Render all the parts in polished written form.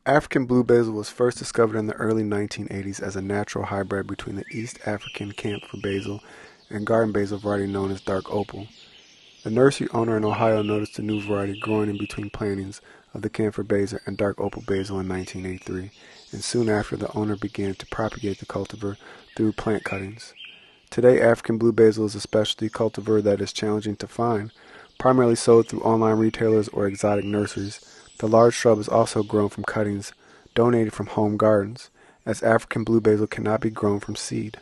African blue basil was first discovered in the early 1980s as a natural hybrid between the East African camphor basil and garden basil variety known as dark opal. The nursery owner in Ohio noticed a new variety growing in between plantings of the camphor basil and dark opal basil in 1983, and soon after the owner began to propagate the cultivar through plant cuttings. Today, African blue basil is a specialty cultivar that is challenging to find, primarily sold through online retailers or exotic nurseries. The large shrub is also grown from cuttings donated from home gardens, as African blue basil cannot be grown from seed.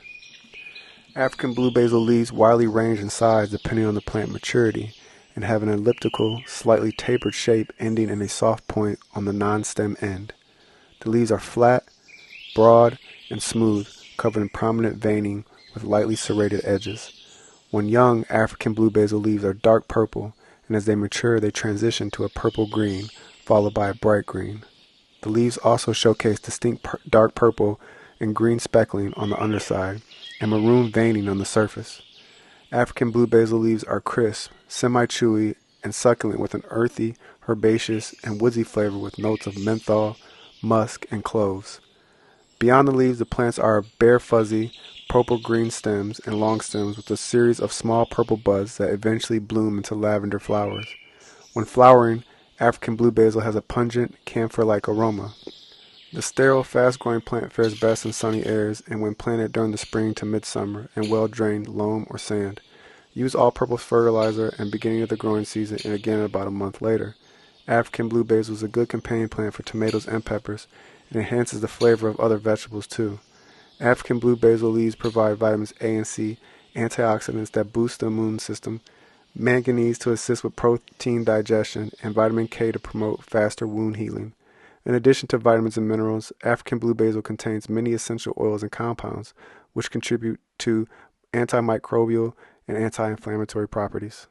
African blue basil leaves widely range in size depending on the plant maturity and have an elliptical, slightly tapered shape ending in a soft point on the non-stem end. The leaves are flat, broad, and smooth, covered in prominent veining with lightly serrated edges. When young, African blue basil leaves are dark purple, and as they mature they transition to a purple-green, followed by a bright green. The leaves also showcase distinct dark purple and green speckling on the underside, and maroon veining on the surface. African blue basil leaves are crisp, semi-chewy, and succulent with an earthy, herbaceous, and woodsy flavor with notes of menthol, musk, and cloves. Beyond the leaves, the plants are bare fuzzy, purple-green stems and long stems with a series of small purple buds that eventually bloom into lavender flowers. When flowering, African blue basil has a pungent, camphor-like aroma. The sterile, fast-growing plant fares best in sunny airs and when planted during the spring to midsummer in well-drained loam or sand. Use all-purpose fertilizer and beginning of the growing season and again about a month later. African blue basil is a good companion plant for tomatoes and peppers. It enhances the flavor of other vegetables too. African blue basil leaves provide vitamins A and C, antioxidants that boost the immune system, manganese to assist with protein digestion, and vitamin K to promote faster wound healing. In addition to vitamins and minerals, African blue basil contains many essential oils and compounds, which contribute to antimicrobial and anti-inflammatory properties.